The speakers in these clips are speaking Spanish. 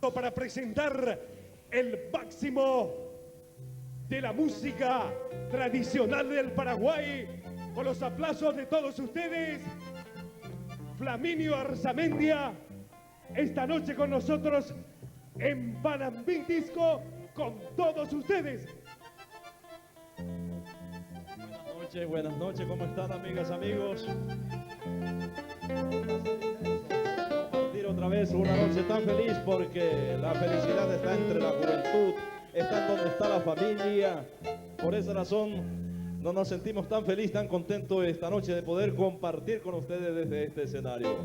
Para presentar el máximo de la música tradicional del Paraguay, con los aplausos de todos ustedes, Flaminio Arzamendia, esta noche con nosotros en Panambí Disco, con todos ustedes. Buenas noches, ¿cómo están, amigas, amigos? Compartir otra vez una noche tan feliz, porque la felicidad está entre la juventud, está donde está la familia. Por esa razón no nos sentimos tan felices, tan contentos esta noche de poder compartir con ustedes desde este escenario.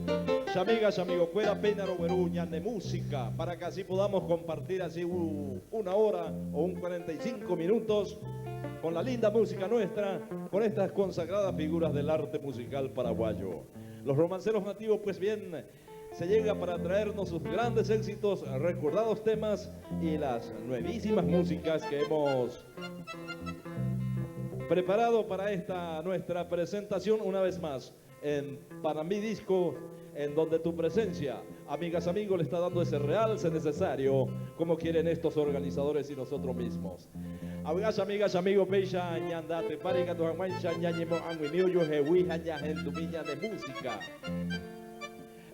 Amigas, amigos, cuera pena roberuña de música, para que así podamos compartir así una hora o un 45 minutos con la linda música nuestra, con estas consagradas figuras del arte musical paraguayo. Los romanceros nativos, pues bien, se llega para traernos sus grandes éxitos, recordados temas y las nuevísimas músicas que hemos preparado para esta nuestra presentación una vez más en Panambí Disco, en donde tu presencia, amigas, amigos, le está dando ese realce necesario como quieren estos organizadores y nosotros mismos. Amigas, amigos, pecha ñanda te pariga tu mancha ñañemo anguinio yo jehuija ña gentumiña de música.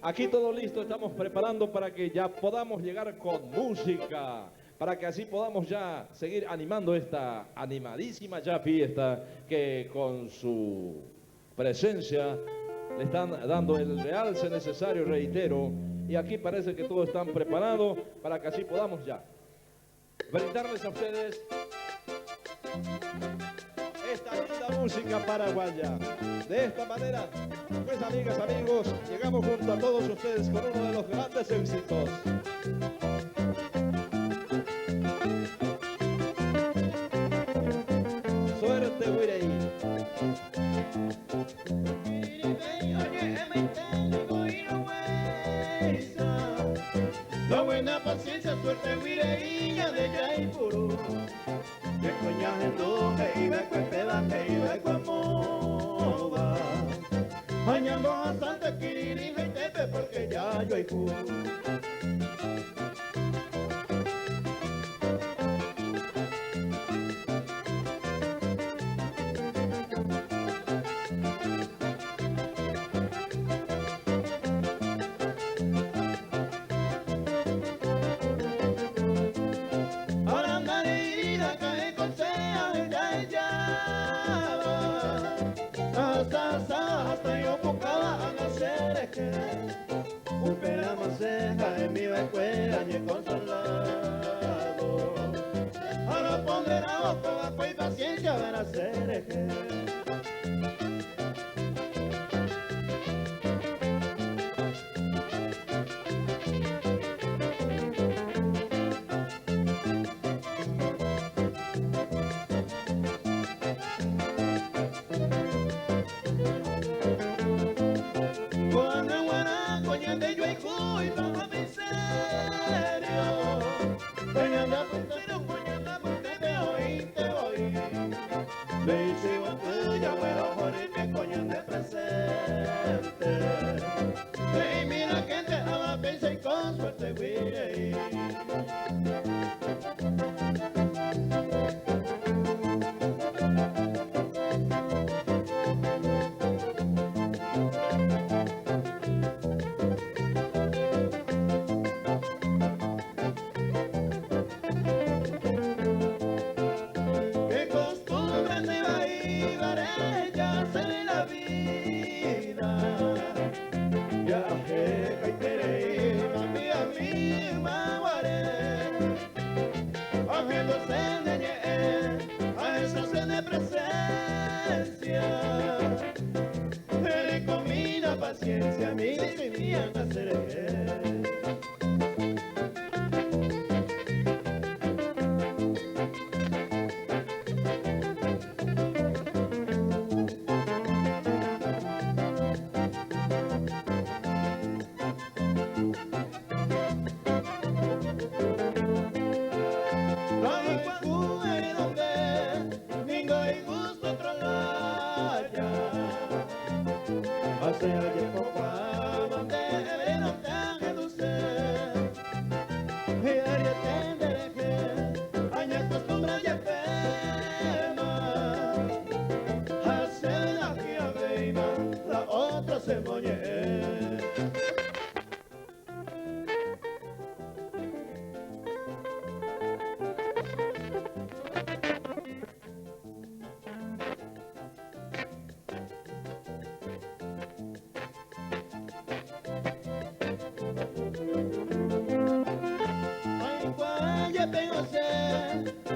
Aquí todo listo, estamos preparando para que ya podamos llegar con música, para que así podamos ya seguir animando esta animadísima ya fiesta que con su presencia le están dando el realce necesario, reitero, y aquí parece que todos están preparados para que así podamos ya brindarles a ustedes esta linda música paraguaya. De esta manera, pues, amigas, amigos, llegamos junto a todos ustedes con uno de los grandes éxitos. Suerte, Wirey. La buena paciencia, suerte, Wirey, de Yaipuru. De coñaje doge, iba con pedaje, iba con moda. Añando bastante, kiriri, y tepe, porque ya yo hay puro. Upera maceja en mi escuela ni consolado. Ahora ponderamos con agua y paciencia van a ser eje. Le hice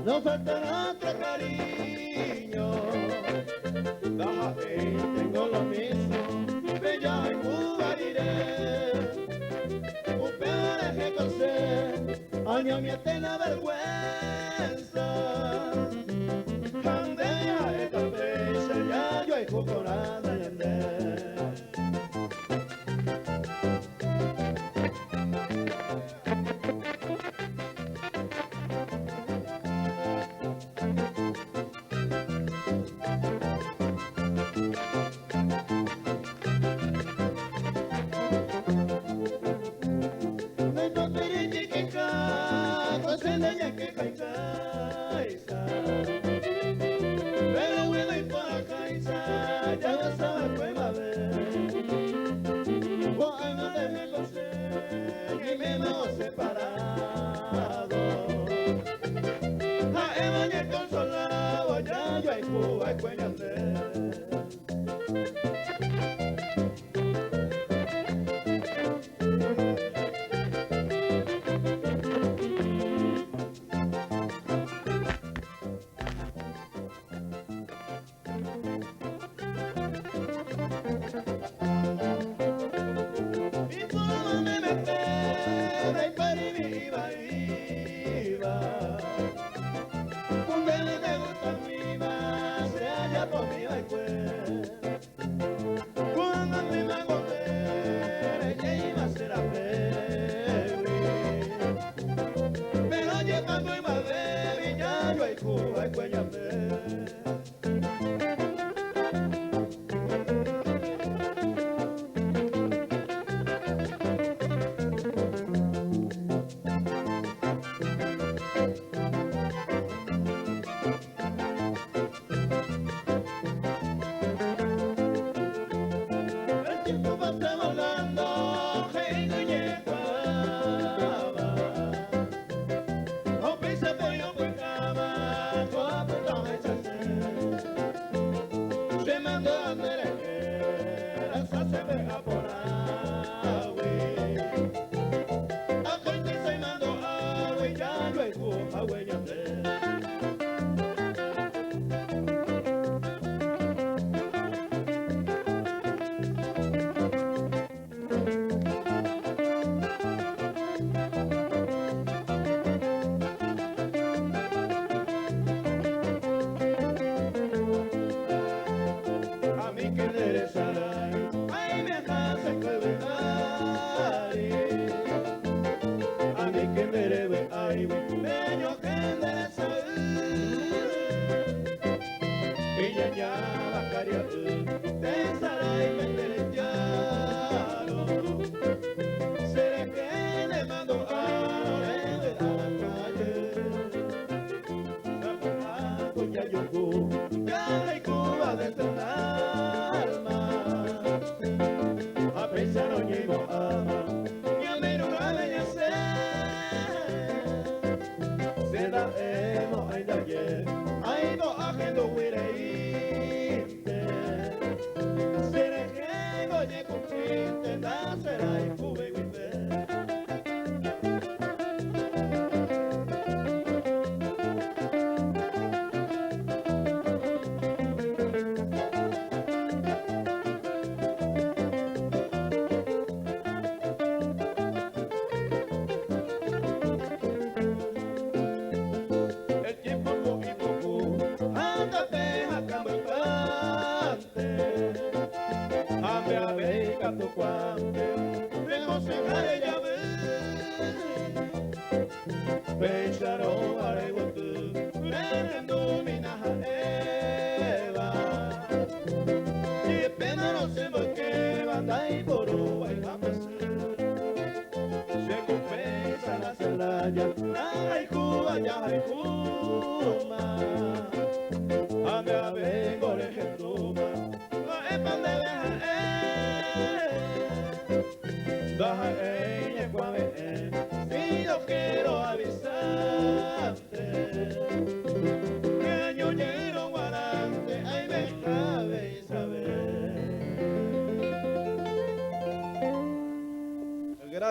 no faltará otro cariño. Tengo lo mismo, bella y Cuba diré. Un peor que conocer, año mi eterna vergüenza. Candela esta fecha, ya yo hay cocorada de andar. Pero bueno y por acá ya no sabe pues va a ver. Vos no te me conseguí y me hemos separado. A Eva y el consolado ya yo hay Cuba y cuéñate. Cuando me iba a volver, ella iba a ser a pero llegando iba a ver, y ya yo hay Cuba y cuéllame.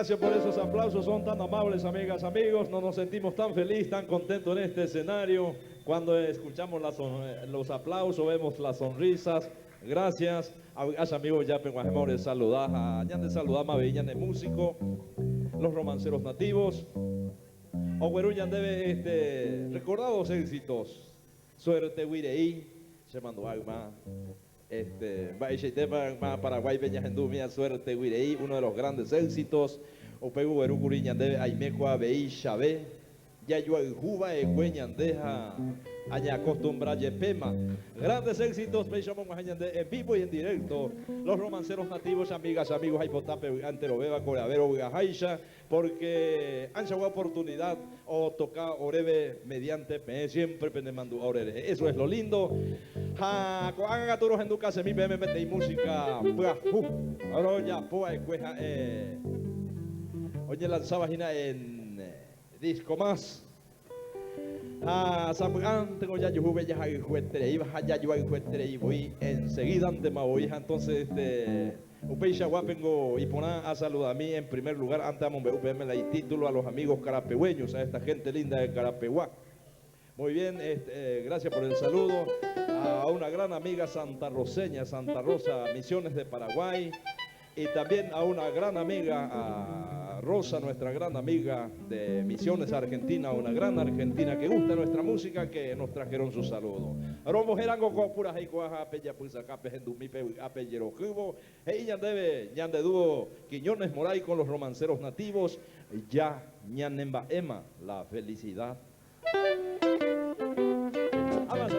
Gracias por esos aplausos, son tan amables, amigas, amigos. Nos sentimos tan felices, tan contentos en este escenario. Cuando escuchamos los aplausos, vemos las sonrisas. Gracias. Amigos, ya penguajemores, saludar a Ñande, saludar a Maviñan de músico, los romanceros nativos. Oguerú debe recordados éxitos. Suerte, Wirei, se mandó alma. Paraguay, Peña Suerte, Wirei, uno de los grandes éxitos. Opegu, Oguerú, Curiñandebe, Aimecoa, Bei, Xabé, Yayua, Juba, Ecueñandeja, Aña Acostumbra, Yepema. Grandes éxitos, en vivo y en directo. Los romanceros nativos, amigas, amigos, Aipotape, Anterobeba, Coravero, Gajaisha, porque han llegado oportunidad o tocar orebe mediante siempre penemandu orere. Eso es lo lindo. Hagan a todos en tu casa, mi mete y música. Ahora ya, oye, lanzaba en disco más. Tengo ya yo ya voy enseguida ante Maboija, entonces Upeixa Guapengo y Poná a saludar a mí en primer lugar ante a Mombe UPM la título a los amigos carapehueños, a esta gente linda de Carapehuá. Muy bien, gracias por el saludo a una gran amiga santarroseña, Santa Rosa, Misiones de Paraguay, y también a una gran amiga, a Rosa, nuestra gran amiga de Misiones, Argentina, una gran argentina que gusta nuestra música, que nos trajeron su saludo. Romo Gerango Copura Heicoaja, Apella Puizacape, Gendumipe, Apellero Cubo, Ñande Dúo, Quiñones Moray con los romanceros nativos, ya Ñanemba Ema, la felicidad. Avanza.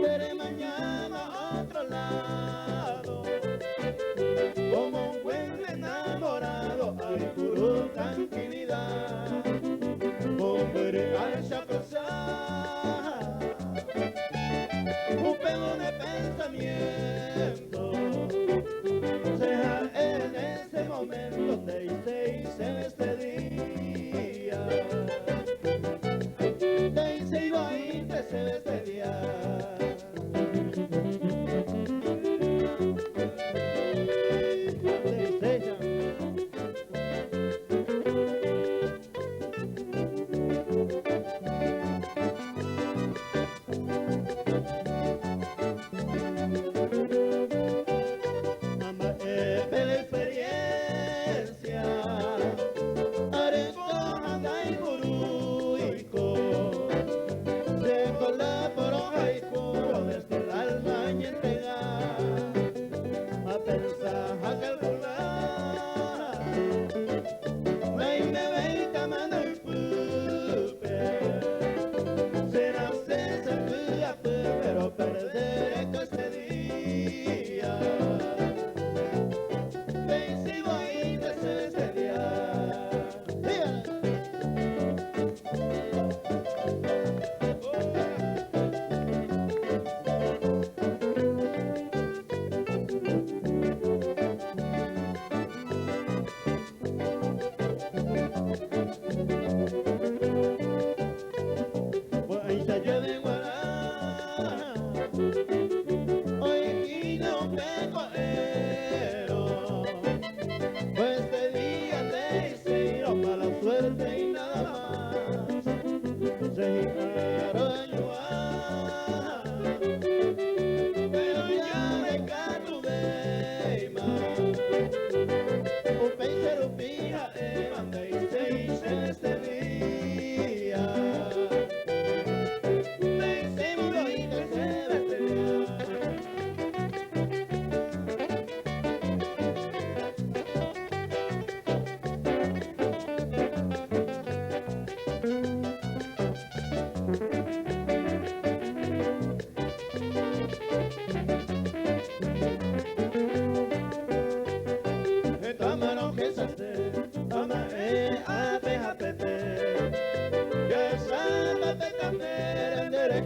Veré mañana a otro lado, como un buen enamorado, ay puro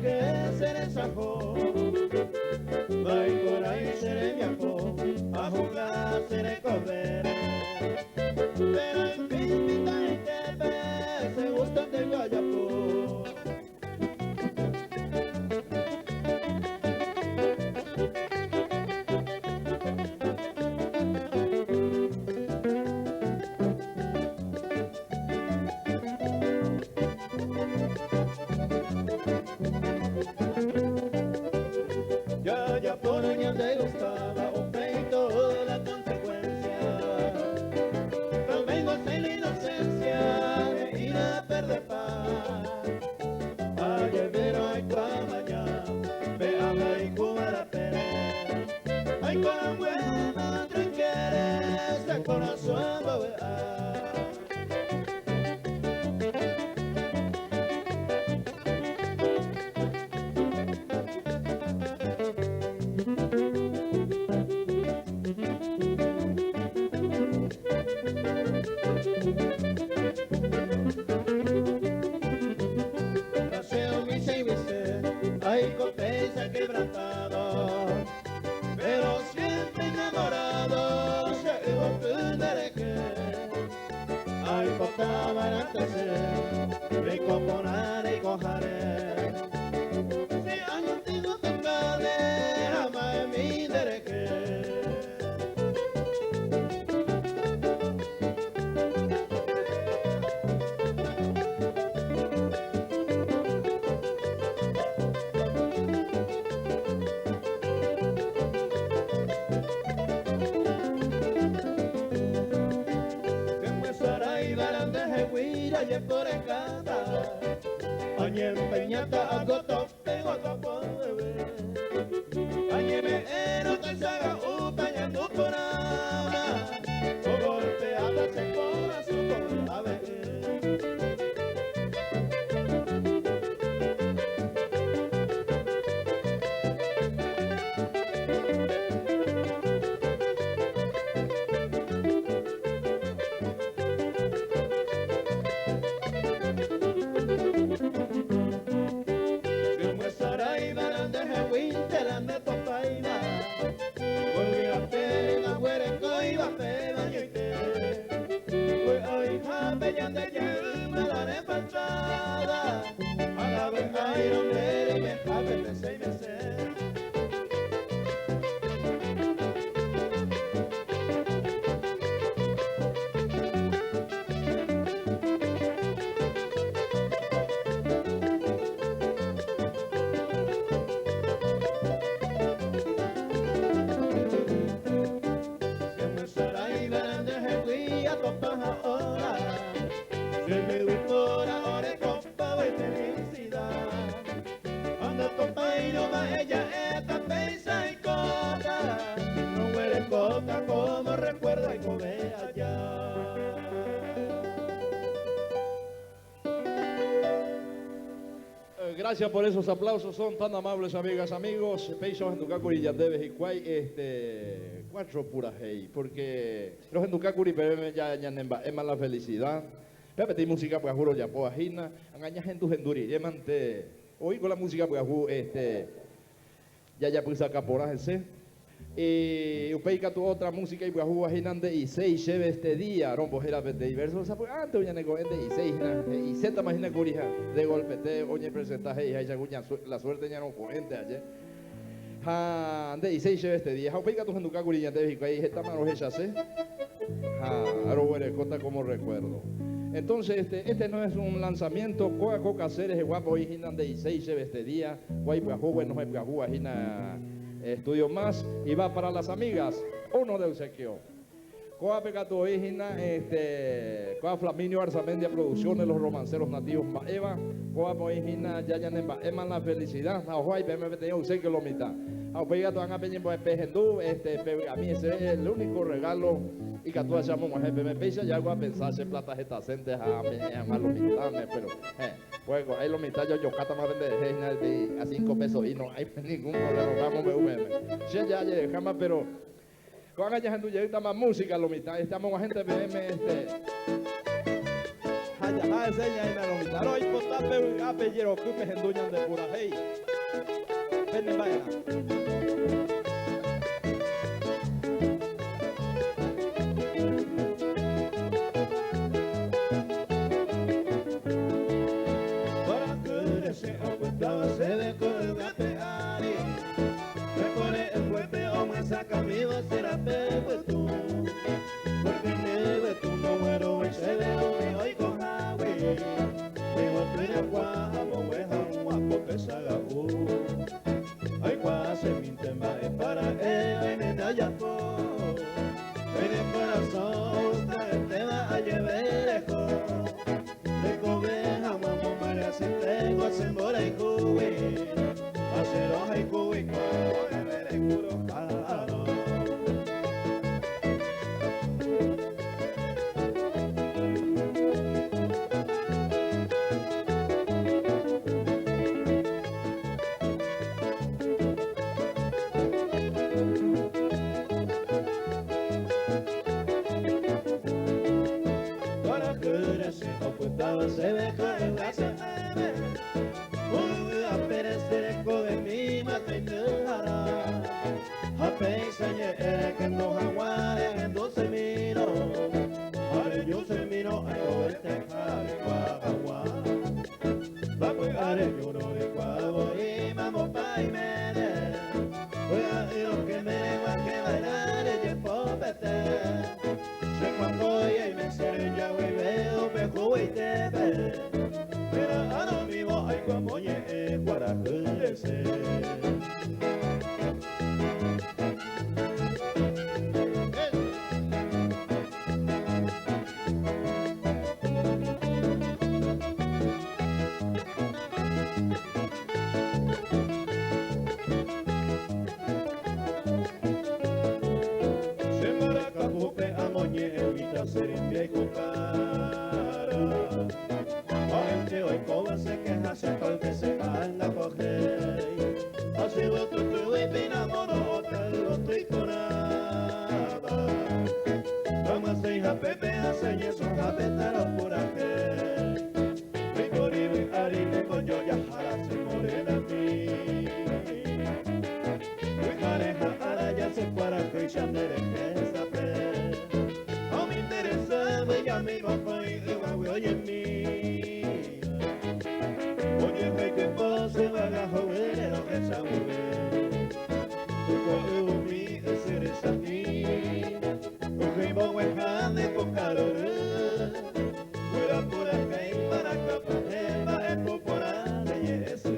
que seré sajo, vai por ahí seré viajo, a jugar seré correr. Pero en fin, pinta en que se gustan del guayapo. Ya por allá te gustaba un peito de la consecuencia. También gocé la inocencia de ir a perder paz. Ayer pero hay para mañana, me habla y jugar a perder. Hay para buena tranqueres, de corazón bobear. Paseo mi seis veces, hay copesa quebrantada, pero siempre enamorado, se iba que hay poca barata ser, me componaré y cojaré. Si hay un tigo que vale, jamás me dereque. Y por encanta, añe empeñata a goto, pego a bebé. Añe me ero que se haga upañando por ama, o golpeada se pone su por a ver. Como recuerda y come allá. Gracias por esos aplausos, son tan amables, amigas, amigos. Peisos Endukakuri Yandeves y Kwai, 4 puras hey, porque los Endukakuri bebé ya ñanemba, es la felicidad. Pepe música pues juro ya po ajina, angaña gente enduri, llamante. Hoy con la música pues ya pues acá por ese. Y upeica tu otra música y guajú ajinande y seis lleve este día rompo era de diversos antes uña nego ende y seis y zeta imagina curija de golpe te oñe presentaje y ya guña la suerte ya no comente ayer ha ande y seis lleve este día upeica tu genduca curilla de y esta mano ya sé ha roere cota como recuerdo. Entonces este no es un lanzamiento coca seres guapo y jinande y seis lleve este día guay guajú bueno es guajú ajina estudio más y va para las amigas, uno de obsequio. Coa Pecato Origina, Coa Flaminio Arzamendia Producciones, Los Romanceros Nativos Maeva, Coa Origina Yayanemba, Eman La Felicidad, Ahuay, PMPT, obsequio lo mitad. Aupeiga toan a peñen por Pegendú, a mí ese es el único regalo y que tú hacemos mujer, me pisa ya algo a pensar, se plata jetacentes a lo mitad, pero pues ahí lo mitad yo cata más vende a 5 pesos y no hay ningún problema, vamos BVM. Si ya jamás, pero con allá gente más música lo mitad, estamos a gente BM ya enseña y me lo claro y potape apellido que me enduñan de pura hey. Ven y vaya. Para que se aguantaba se ve con el gateari. Recorre el huepe o me saca mi será pepe tú. Porque nieve tú no muero y se ve o hoy con agüe. Digo tú eres guapo, hueja guapo que salga ay cuase mi tema es para él me da ya po. En el corazón te va a llevar lejos. De cobeja mamá María si tengo sembora y cubi. Hacer hoja y cubi como el puro caro. Para que se ocultaba se ve caer la semana. Voy a perecer con mi mata y nada. A pensar que no jaguares en 12 miro. Ahora yo se miro a este jale guagua. Va pues haré yo no de cuavo y vamos pa' y mene. Voy a ir lo que me va que bailar y popete. Sé cuando y me seré ya y veo me juego y te ve. Pero ahora mismo hay como ye para crecer. Se maraca pupe a moñe evita ser en viejo cara. A gente hoy como se queja se falta se anda a coger. Así vos tú y pina mono hotel lo estoy con nada. Vamos a ir a Pepe a señas son a petaro por aquel. Mi coribe harine con yo ya jara se morena a mí. Mi pareja ahora ya se para que ya me dejes saber. No me interesa, voy a mi papá y voy a oye mí. Oye, hay que pase, va a joder, lo que se mueve. Porque mi ser es a ti. Porque voy a dejar de tocar fuera por acá y para acá, para el popular de ese.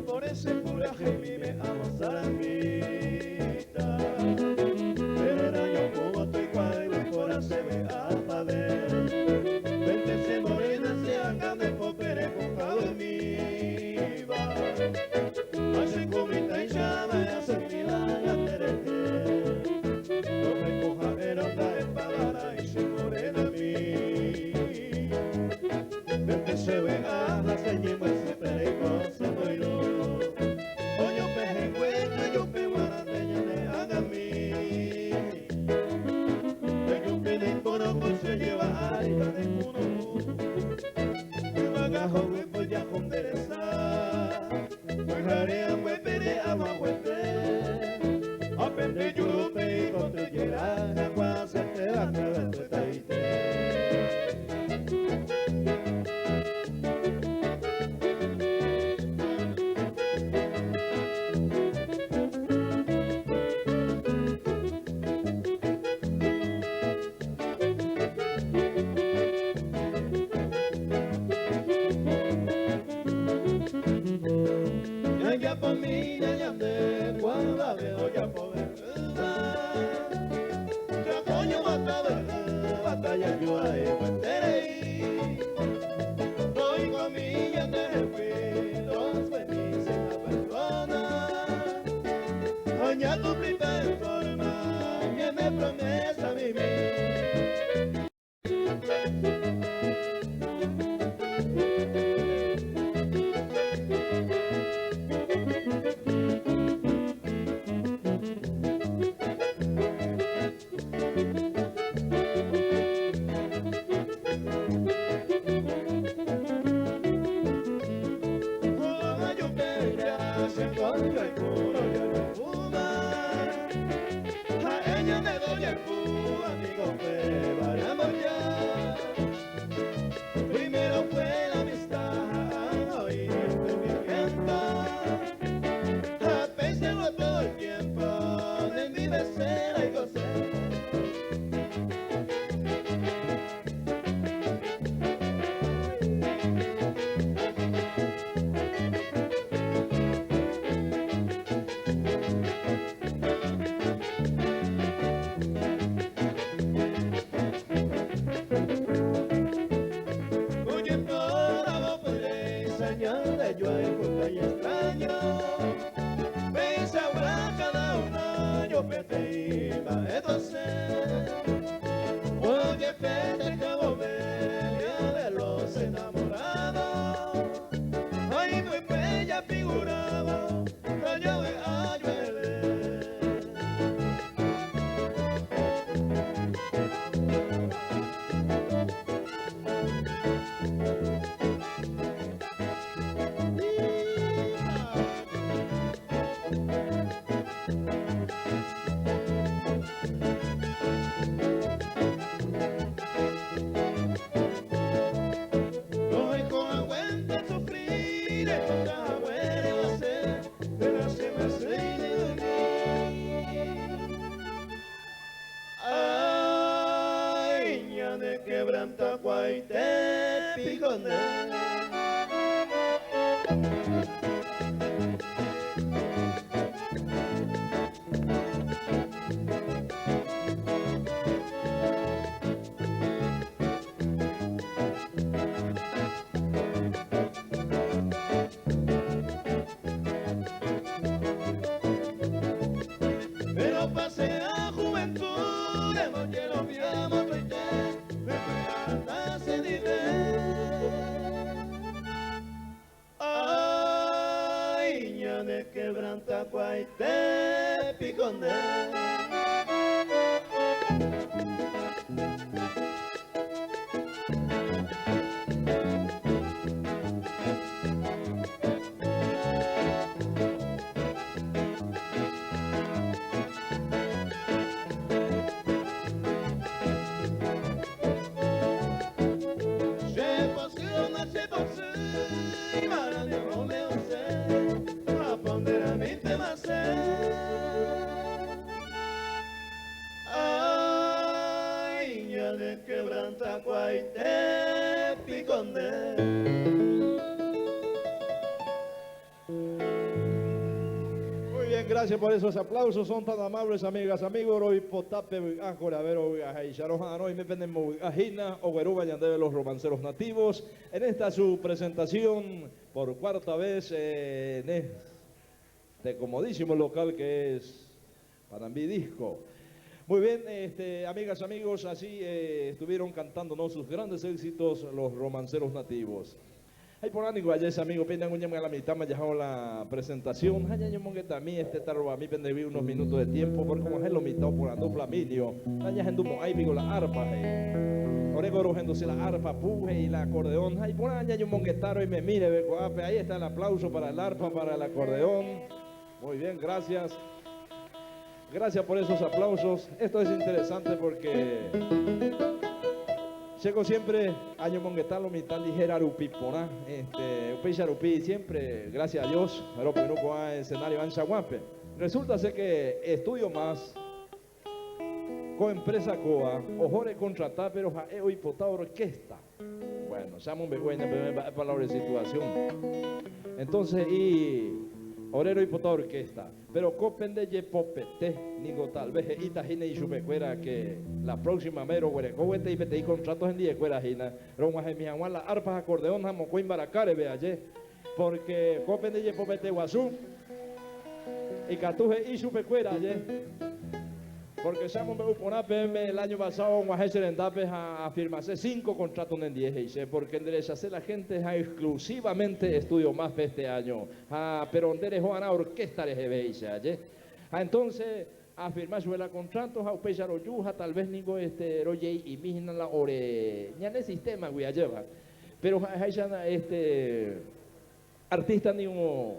Por ese coraje vive a mostrar a mí. Pero era yo como estoy cuadro y por hacer me a ver. Vente se morena se hagan de popere buscado en mi va. Hace comita y llama y hace milagro a terete. No me coja eronda de palabra y se morena a mí. Vente se ve a la señima se pereco se moiró. Oye, peje hueca, yo pe guarateña le haga a mí. Yo pe de coro se lleva algo de cuno. Me bagajo me voy a conderesar. Pues haré a huepere a huepere. Aprende yo pe y construyera agua se te va a quedar tu taite. tiempo, amigo, fue variamos ya. Primero fue la amistad y el entendimiento. Apécialo todo el tiempo, de mi becera y gocé. Yo hay cosa y extraño, pensaba cada un año pete y maedose. Oye, pete Cabo Melia de los enamorados, ay, muy bella figuraba, rayo de ayuele. Quebranta Guaite Picone. Pero pasé a juventud, hemos lleno mi amor. Ay, ña de quebranta Guaite Picone. Ay, ña de quebranta Guaite Picone. Muy bien, gracias por esos aplausos, son tan amables, amigas, amigos. Hoy potape áncora ver hoy a Jaisharoja, hoy me pendemos a Gina o Gueruba de los romanceros nativos. En esta su presentación por cuarta vez en este comodísimo local que es Panambi Disco. Muy bien, amigas, amigos, así estuvieron cantándonos sus grandes éxitos los romanceros nativos. Hay por ánimo ayer amigo pendan un a la mitad me dejado la presentación. Hay yo mongueta a mí tarro a mí pendebí unos minutos de tiempo porque como es lo mitad por ando flamilio. Hay gente mo ahí pigo la arpa. Orego rojándose la arpa puje y la acordeón. Hay por allá yo monguetaro y me mire ve ahí está el aplauso para el arpa, para el acordeón. Muy bien, gracias. Gracias por esos aplausos. Esto es interesante porque llego siempre año monguetalo mitad ligera rupiponá. Upi siempre, gracias a Dios, pero que no coa escenario ancha guape. Resulta ser que estudio más con empresa coa, ojore contratar, pero hoy potá orquesta. Bueno, llamo un begueña para la situación. Entonces, y orero y potá orquesta. Pero copende ye popete, nigo tal vez ita jine y chubecuera que la próxima mero huerecowete y pete y contratos en día cuera jina. Roma mi aguan las arpas acordeón jamo coin baracare ve ayer. Porque copende ye popete guazú y catuje y chubecuera ayer. Porque Samuel me upona el año pasado en Serendapes a firmarse 5 contratos en 10 porque en derecha la gente ha exclusivamente estudio más este año. Pero en derecha Juana orquesta de veise entonces a firmar su contratos a upechar oyuja tal vez ningo roye y mijina la ore ya en el sistema güey a llevar. Pero hay artista ni o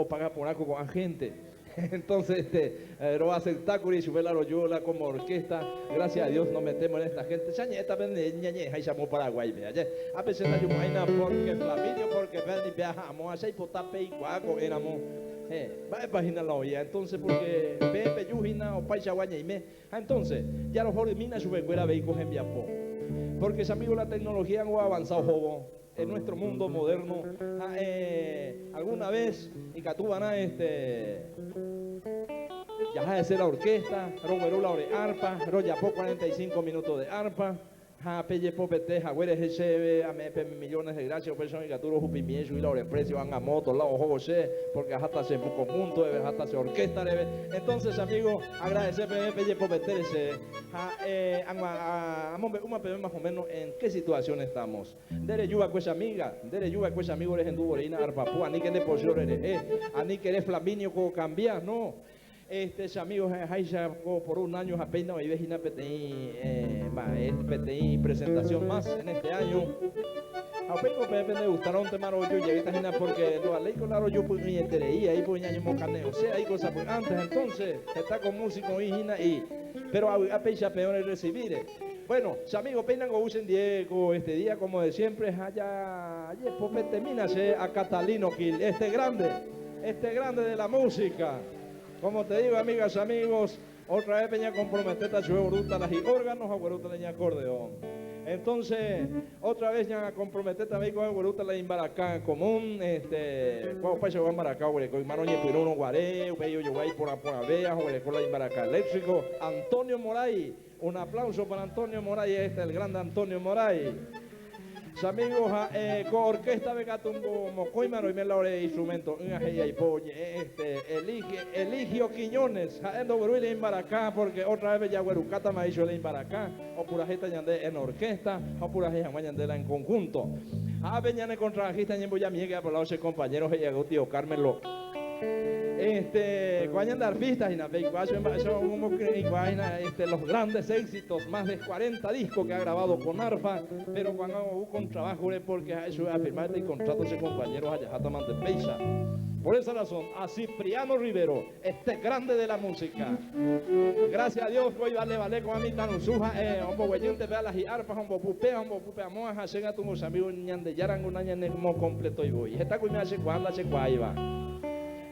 paga por algo con gente. Entonces, Roa Sectacuri, Chubela Royola como orquesta, gracias a Dios nos metemos en esta gente. Chañeta, ñañe, hay chamo Paraguay, vea. A veces hay una vaina porque Flaminio, porque ven y viajamos, así potape y cuaco, éramos. Va a página la olla, entonces, porque Pepe, Yujina o Paichaguaña y me. Entonces, ya los Jorimina, Chubecuera, vehículos en Viapó. Porque, amigos, la tecnología no ha avanzado, joven. En nuestro mundo moderno, alguna vez, y Catubana, ya de ser la orquesta, Roberula de arpa, Royapó 45 minutos de arpa, Pelle Popete, Jagüeres Echeve, Amepe millones de gracias, personas y Caturo Jupimienso y la precio van a moto, la ojo porque hasta se conjunto, hasta se orquesta, entonces amigos, agradecer Pelle Popete, vamos a ver más o menos en qué situación estamos. Dere yuga pues amiga, eres en Duborina, Arpapú, ani que le posio ani que eres Flaminio co cambiar, no. Amigos, por un año apenas y vejina PTI presentación más en este año. Apenas me gustaron tema rollo y ahorita porque lo ley con la rollo pues mi entereía ahí pues año mocaneo, o sea, hay cosas pues antes entonces está con músico y pero a pecha peor recibir. Bueno, amigos, peinan con usen Diego, este día como de siempre, allá pues termínase a Catalino Gil, este grande de la música. Como te digo, amigas, amigos, otra vez peña comprometeta su bruta las órganos, agueruta leña acordeón. Entonces, otra vez ya comprometeta me con agueruta la imbaracá común, cuando pasa con maracá, güey, con maroñe piruno guaré, bello yo voy por vea, güey, con la imbaracá eléctrico, Antonio Moray. Un aplauso para Antonio Moray, el grande Antonio Moray. Amigos, con orquesta Vegatungo Mocoimaro y Melore instrumento Eligio Quiñones Jaendo Gruile en Baracá porque otra vez ya Guerucata me hizo en Baracá o pura gente en orquesta o pura gente en conjunto veñane contrajista en Boyamiega por los compañeros y llegó tío Carmelo cuando artistas y los grandes éxitos, más de 40 discos que ha grabado con arpa, pero cuando hubo un trabajo porque eso es firmar el contrato de compañeros allá Jataman de Peixa. Por esa razón, a Cipriano Rivero, grande de la música. Gracias a Dios, voy a darle con a mi tanusuja, hombo güeyente, vea las arpas, hombo pupe, amoja, llega a tus amigos, ñande, yaran un año como completo y voy. Esta cuida hace cuando hace cuaiva.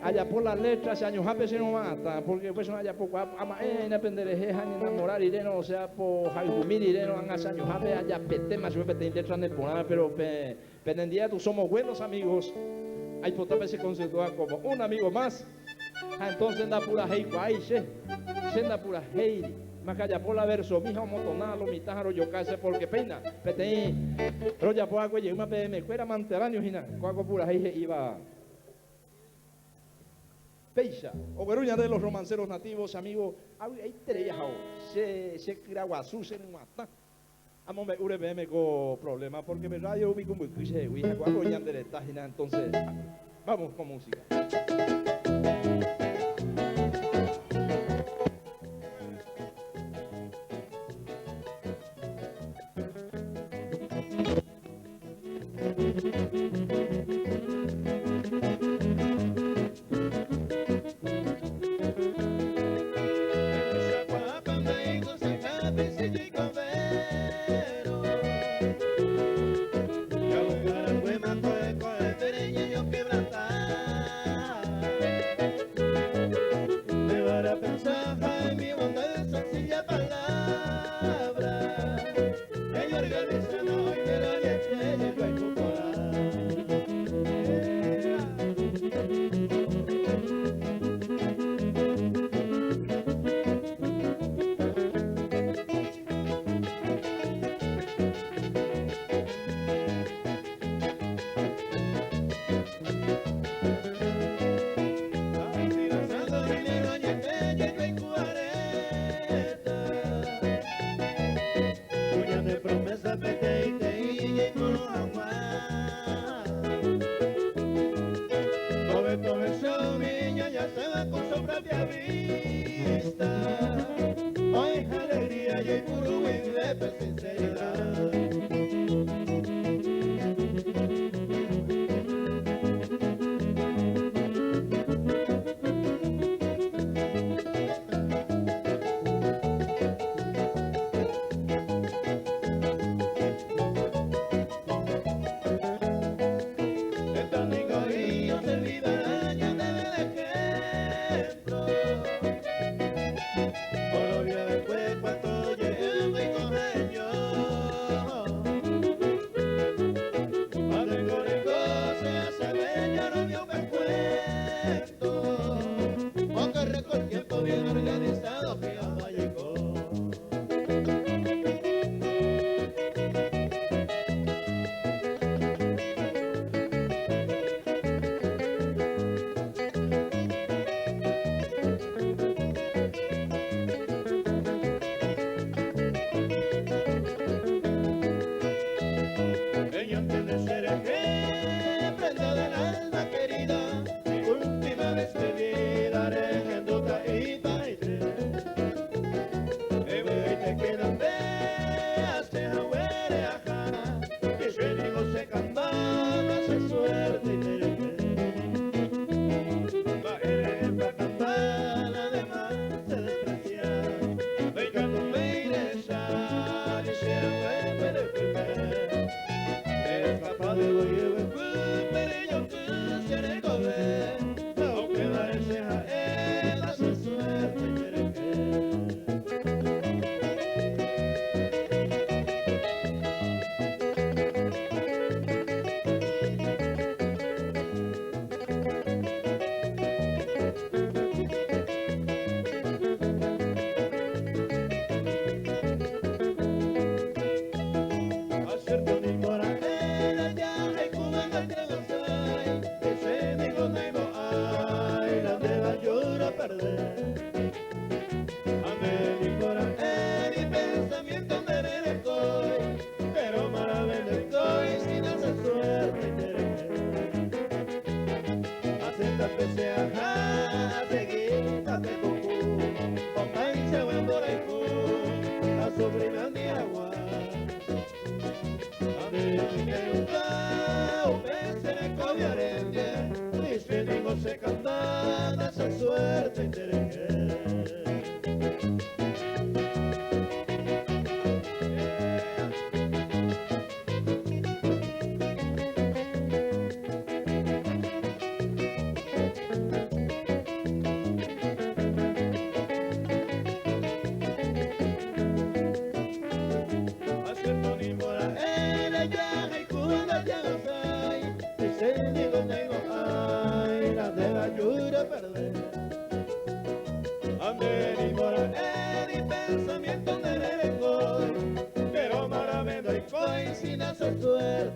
Allá por las letras, años jape se no mata, porque pues allá poco ama penderejeja ni enamorar ireno, o sea, por jagumir ireno, han hace años jape, allá pete más yo pete letras en el programa, pero pendendía tú somos buenos amigos. Hay potable se considera como un amigo más. Entonces anda pura hei guayche, senda pura hei. Más allá por la verso, mija motonalo, mi tajaro yo case porque peina, pete roya por agua y una me cuera manteráneo hina, cuaco pura hei iba. Peixa, o Gueruña de los romanceros nativos, amigos, hay tres se Kiraguazú, se mata. Amo me URBM con problemas porque me radio ubico muy crisis, cuando ya de esta entonces, vamos con música.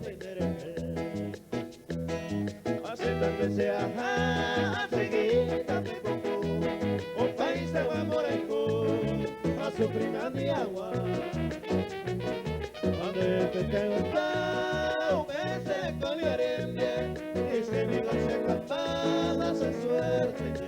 suerte aceptan que sea seguida de coco un país de guamoreco a su prima de agua donde pequeño está un mes con mi arende y se negocia campanas en suerte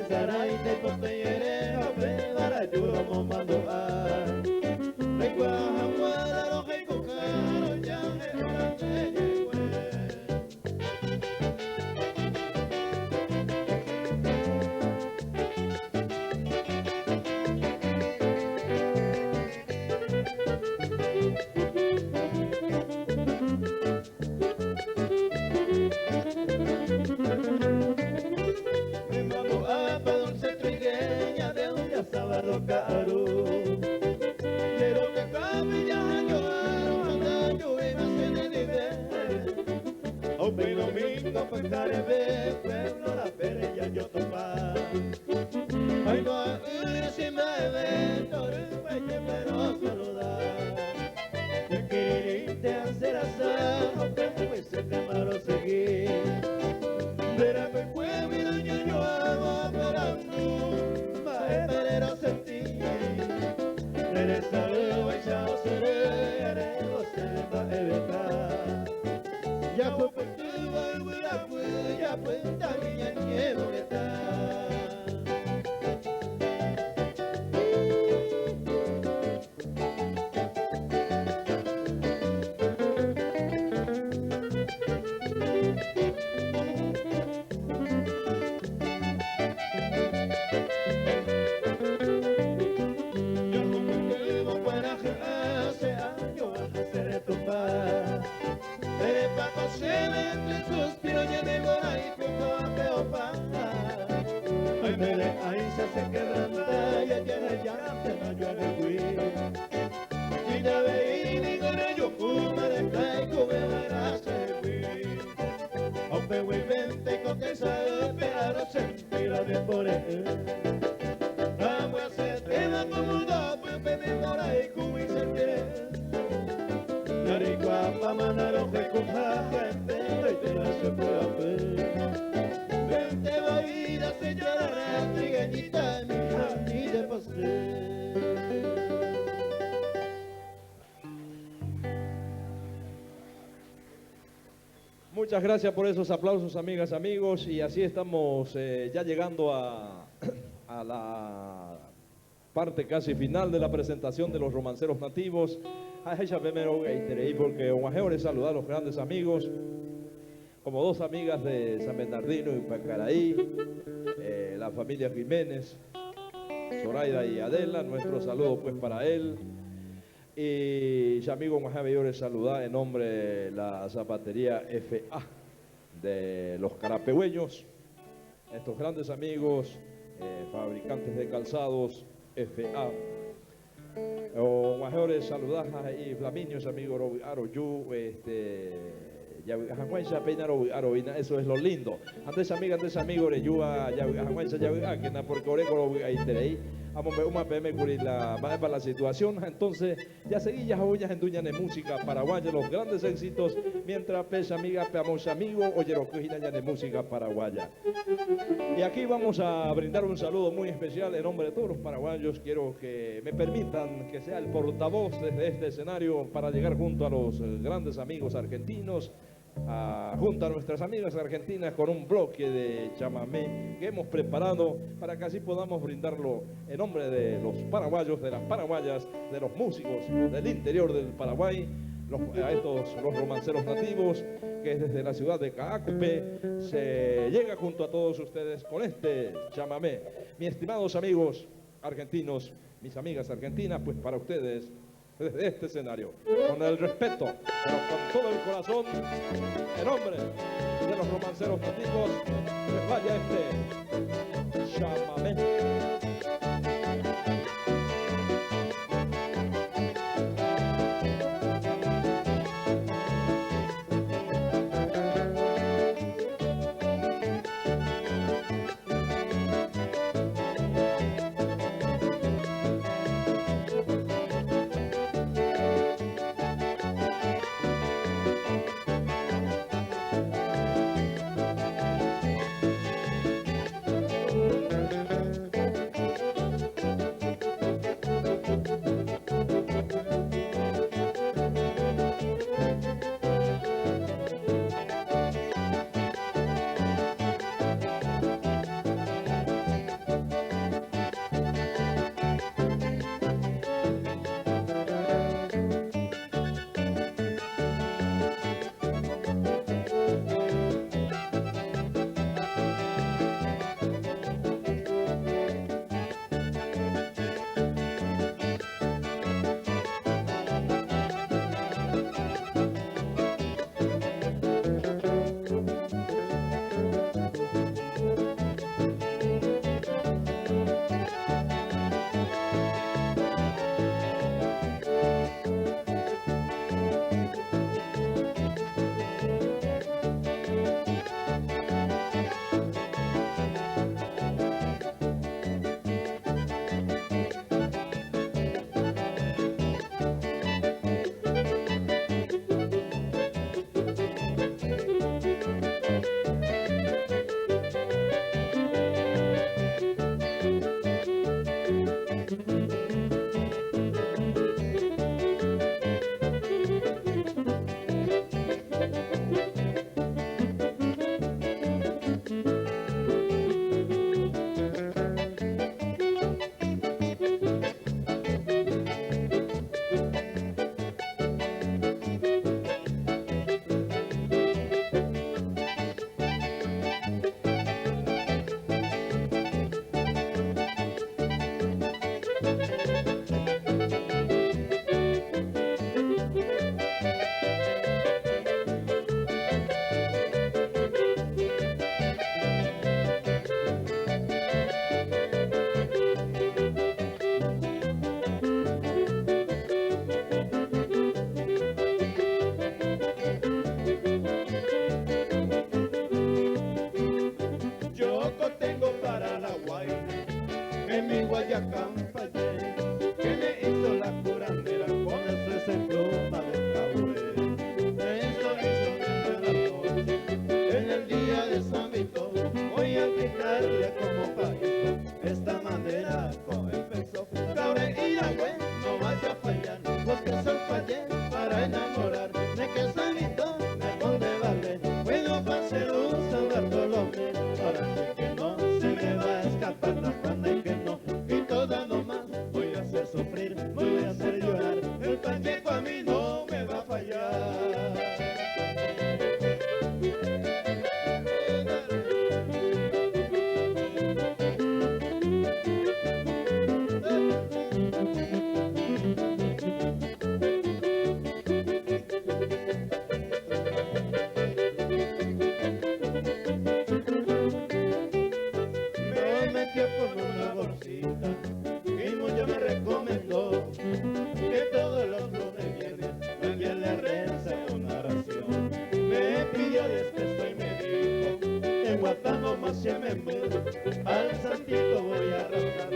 Sarai de Poteyere, Ape, Barayuro, Momando, Recuaja, Guadaro, Recocaro, Yange, Orante, sábado caro, quiero que camilla llorar, anda lluvia se debe, o pe domingo pues carebe, pueblo la perilla yo topa, ay no si me ven, no pero saludar, que quererte hacer asado, pues se te malo seguir, verá que pueblo y daño yo hago esperando. Pero sentí, regresaré, chao seré, haré você vai evitar. Ya fue por tu ya fue también quiero estar. Ahí se quebranta y allá te no yo le fui. Y ya veí ni con ello fuma de caigo me verás servir. Aunque muy vente con que sabe pero sentir a bien por él. Vamos a hacer tema como dos pues pedir por ahí como y sentir. Narigua pa manaro que con gente y te la se puede hacer. Vente va a ir a señalar trigueñita mi jardín de postre. Muchas gracias por esos aplausos, amigas, amigos, y así estamos ya llegando a la parte casi final de la presentación de los romanceros nativos. Porque Guajeo les saluda a los grandes amigos, como dos amigas de San Bernardino y Pacaraí, la familia Jiménez, Zoraida y Adela, nuestro saludo pues para él. Y ya amigo Guajeo les saluda en nombre de la zapatería FA de los carapehueños, estos grandes amigos, fabricantes de calzados FA. Guajeo les saluda y Flamiños, amigo Aroyu, eso es lo lindo. Antes amigo, Reyua, que na por Coreco, vamos a ver una PM para la situación. Entonces, ya seguí ya joyas en duña de música paraguaya, los grandes éxitos, mientras pesa amiga, peamos amigo, oye, lo que ya de música paraguaya. Y aquí vamos a brindar un saludo muy especial en nombre de todos los paraguayos. Quiero que me permitan que sea el portavoz desde este escenario para llegar junto a los grandes amigos argentinos, junto a nuestras amigas argentinas con un bloque de chamamé que hemos preparado para que así podamos brindarlo en nombre de los paraguayos, de las paraguayas, de los músicos del interior del Paraguay, los romanceros nativos, que desde la ciudad de Caacupé se llega junto a todos ustedes con este chamamé. Mis estimados amigos argentinos, mis amigas argentinas, pues para ustedes desde este escenario, con el respeto, pero con todo el corazón, en nombre de los romanceros nativos, les vaya este chamamé. saludo para la guaina, en mi Guayacán fallé, que me hizo la curandera con ese pluma de cabré. Eso hizo desde la noche, en el día de San Vito, voy a aplicarle como país esta manera como empezó. Cabre y la güey, no vaya a fallar, los que son fallé para enamorar, de que San Vito me pone vale, bueno para ser un San Bartolomé, ahora sí que no se me va a escapar la cuando y que no, y toda nomás voy a hacer sufrir, voy a hacer llorar, el pacheco a mí no me va a fallar. Me metió con una bolsita y mucho me recomendó que todos los lunes viernes alguien le reza una oración. Me pidió despeso y me dijo, en Guatano más se me muero, al santito voy a rezar,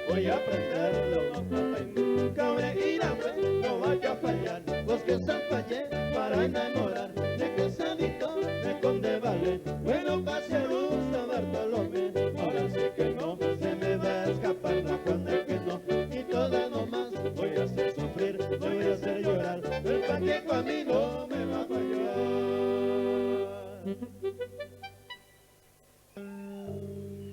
voy a prenderlo a plata y cabre y la güey, no vaya a fallar, los que se fallé para enamorar, de que Sanito me conde vale, bueno va a ser un San Bartolomé, ahora sí que no se me va a escapar la cuando que no, y toda nomás voy a hacer sufrir, voy a hacer llorar, el pacheco a mí no me va a fallar.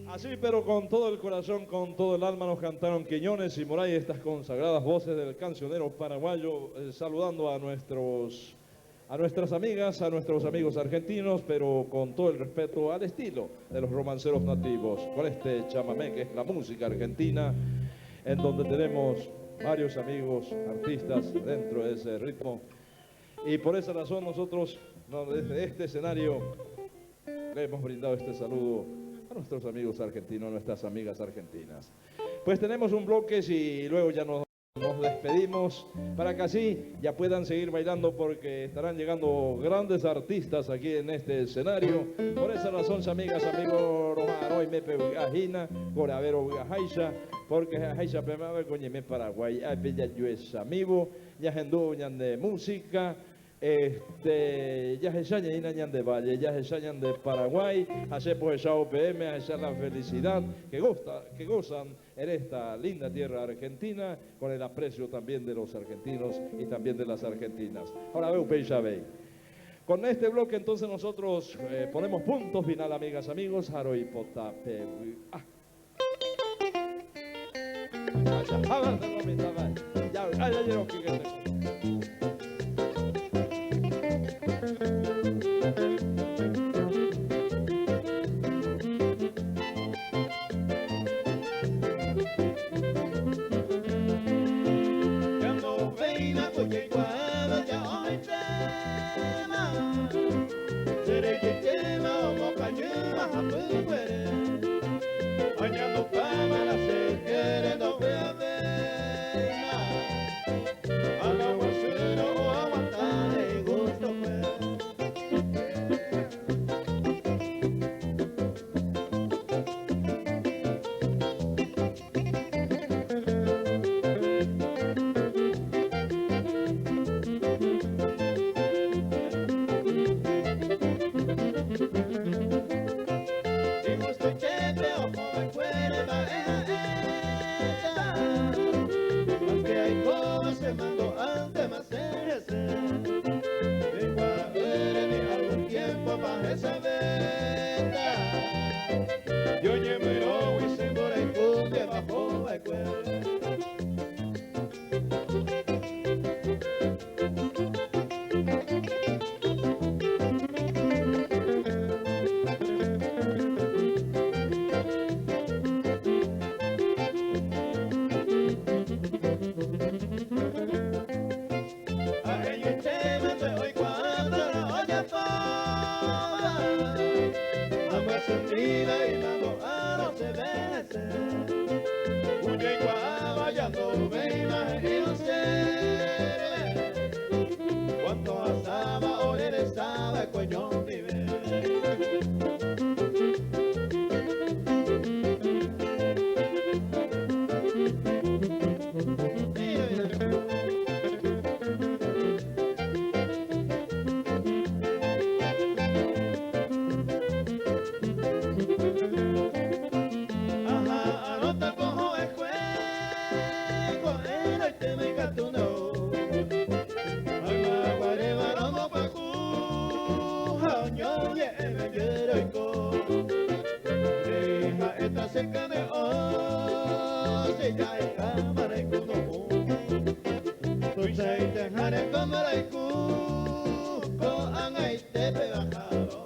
Así, pero con todo el corazón, con todo el alma nos cantaron Quiñones y Moray, estas consagradas voces del cancionero paraguayo, saludando a nuestras amigas, a nuestros amigos argentinos, pero con todo el respeto al estilo de los romanceros nativos, con este chamamé que es la música argentina, en donde tenemos varios amigos artistas dentro de ese ritmo. Y por esa razón nosotros, desde este escenario, le hemos brindado este saludo a nuestros amigos argentinos, a nuestras amigas argentinas. Pues tenemos un bloque y luego ya nos despedimos para que así ya puedan seguir bailando porque estarán llegando grandes artistas aquí en este escenario. Por esa razón, amigas, amigos, hoy me pegajina, coravero gajaisha, porque gajaisha pemaba coñeme Paraguay, ya yo es amigo, ya hendú de música. Ya se llaman de Valle, ya se llaman de Paraguay, hace pues esa OPM, hace la felicidad que gozan en esta linda tierra argentina, con el aprecio también de los argentinos y también de las argentinas. Ahora veo Peisabey. Con este bloque entonces nosotros ponemos punto final, amigas, amigos, Haro y Potape. Ana está cerca de os, si ya hay cámara y kuno. Tú sabes dejar el cámara y kuno, angai te bajado.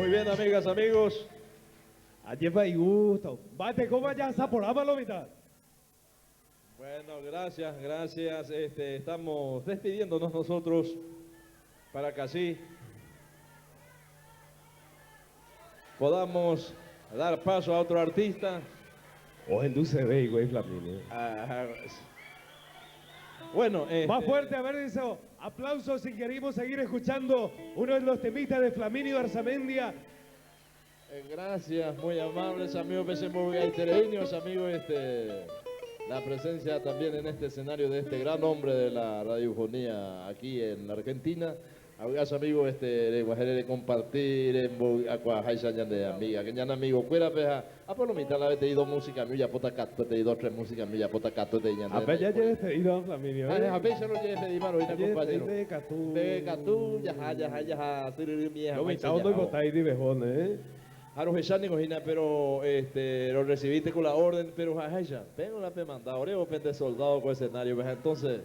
Muy bien, amigas, amigos. Ayer va y gusto. Bate, ¿cómo ya saporaba la mitad? Bueno, gracias, gracias. Estamos despidiéndonos nosotros para que así podamos dar paso a otro artista. O en Dulce Bay, güey, Flaminio. Ah, bueno, Más fuerte, a ver eso. Aplausos si queremos seguir escuchando uno de los temitas de Flaminio Arzamendia. gracias, muy amables amigos Pesembo gaitereños, amigos, la presencia también en este escenario de este gran hombre de la radiofonía aquí en la Argentina. Abrazo amigos, de guajeré de compartir en Acuajaysa de amiga, que ya amigo fuera peja, a por lo mitad la vez te he ido música mía, pota cato, te he ido tres música mía, pota cato, te he ido. A ver, ya llegues pedido, Flaminio. A ver, ya lo llegues pedido, mano, ahorita compañero. De Catú. De Catú, ya, siriri mía. Lo mitad no iba a estar ahí de bejón, A los echánicos, pero lo recibiste con la orden, pero ya, vengo la pe mandado, oreo pende soldado con escenario, pues entonces,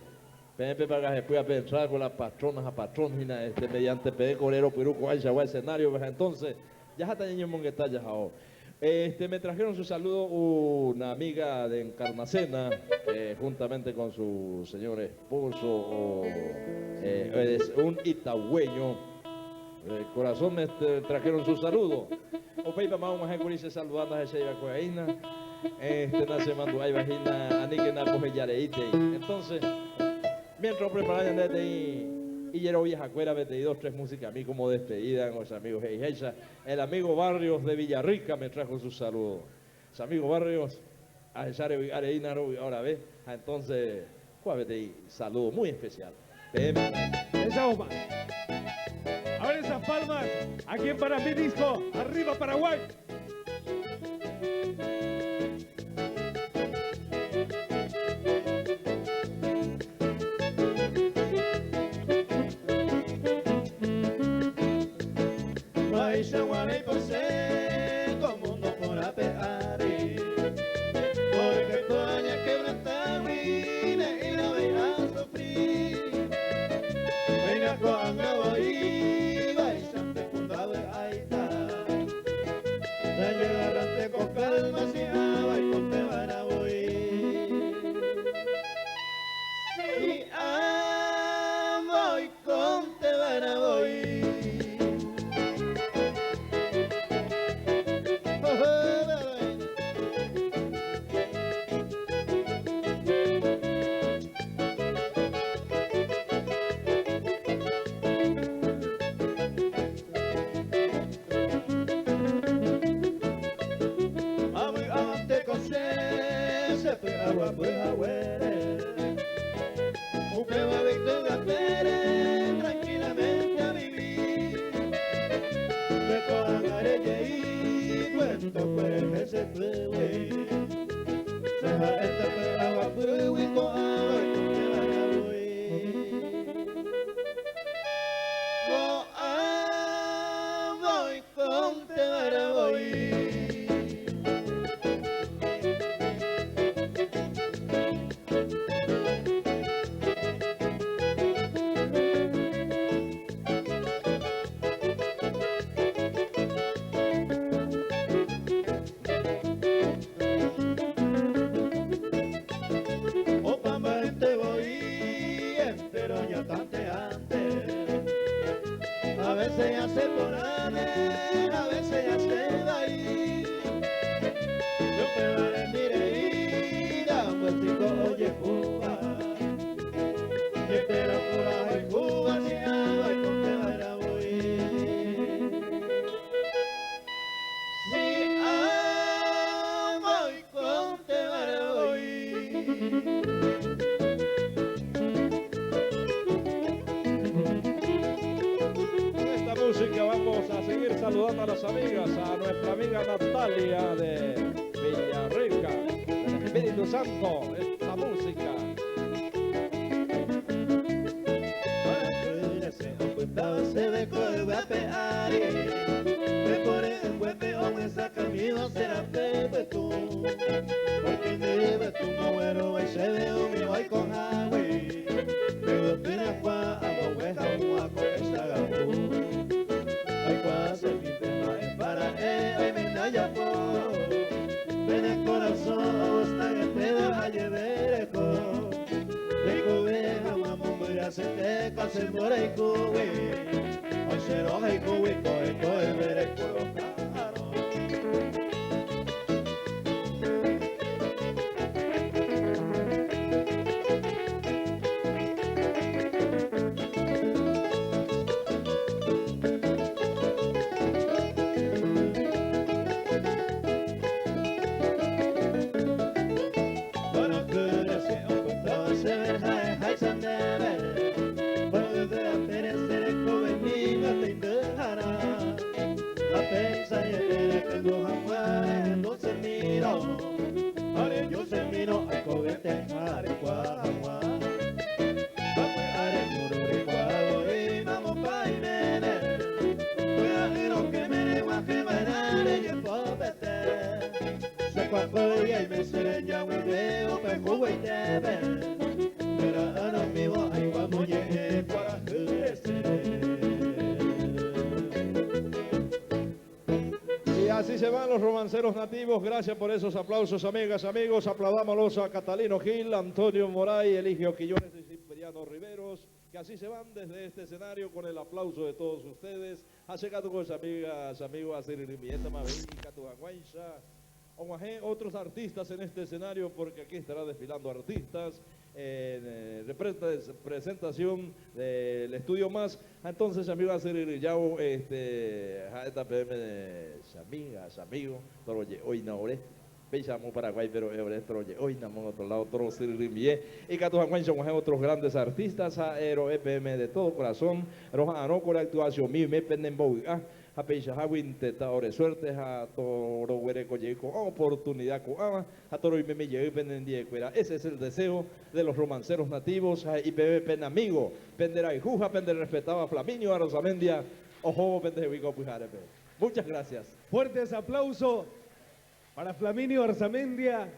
PNP para que después a entrar con las patronas a patrones, mediante PD colero, peruco, allá va escenario, pues entonces, ya está niño mongueta ya ahora. Me trajeron su saludo una amiga de Encarnacena, juntamente con su señor esposo, es un itagüeño. De corazón me trajeron su saludo. O peipa más un majecurice saludando a ese ibacuaína. Nace mando ahí vagina aniquena yareite. Entonces, mientras preparan desde ahí y yo vieja cuera, vete dos, tres músicas a mí como despedida con los amigos Heijecha. El amigo Barrios de Villarrica me trajo su saludo. Los amigos Barrios, a Echare Areina, ahora ve, entonces, vete ahí, saludo muy especial. Esa Oma. A ver esas palmas, aquí en Para Mi Disco, arriba Paraguay. Maisha guarey por ser como no por apeare, porque España quebranta ruina y la veía sufrir. Venga con la boiva y sante fundado de aita, la llegarante con calma si agua y con te van a oír. Y amo y con te van a oír. Agua pues agüere, usted va a Victoria Pérez tranquilamente a vivir. Me cojan arelle y cuento pues que se fue. Deja esta pues agua pues y con agua y con que van a morir. Con agua y con te van a morir. A veces ya se pone, a veces ya se va a ir. Yo me veré, mire, y da un vueltico, oye, Cuba. Y espero Cuba y Cuba, si agua y con que van a morir. Si agua y con que van a morir. Música, vamos a seguir saludando a las amigas, a nuestra amiga Natalia de Villarrica, del Espíritu Santo, esta música. Se ve que va a pegar me pone en huepe o me saca miedo será pepe tú porque debe tu mahuero y se ve un mío y con agua pero pena cuá a hueja mua con esta gabu ay cuá se pinte más para ay me naya po ven el corazón hasta que te da a llevar Rico veja mamá se te case por ahí cubi, hoy se lo hay cubi, coge, veré colocar. papaya y me sereña un video pe cuba y tebe era ana mi va ay cuando llegue para Y así se van los romanceros nativos. Gracias por esos aplausos, amigas, amigos. Aplaudámoslos a Catalino Gil, Antonio Moray, Eligio Quillones y Cipriano Riveros, que así se van desde este escenario con el aplauso de todos ustedes. Hace gato con amigas, amigos, a Sirimieta Mavica, Tujanguaisha, otros artistas en este escenario, porque aquí estará desfilando artistas en presentación del Estudio Más. Entonces, amigos, a ser ya esta PM amigas, amigos, pero hoy no oré. Pensamos Paraguay, pero hoy no otro lado, otro Sirrimie. Y que todos son otros grandes artistas, Aero EPM de todo corazón, Roja no con la actuación, mi me penden a Peisha Hawin Tetaore suerte a Toro Huereco Yeco oportunidad a Toro y me llegué pendiente. Ese es el deseo de los romanceros nativos y pen amigo, pendera y juja, pender respetaba Flaminio, a Rosamendia, ojo, pende Huico Pujarepe. Muchas gracias. Fuertes aplausos para Flaminio Arzamendia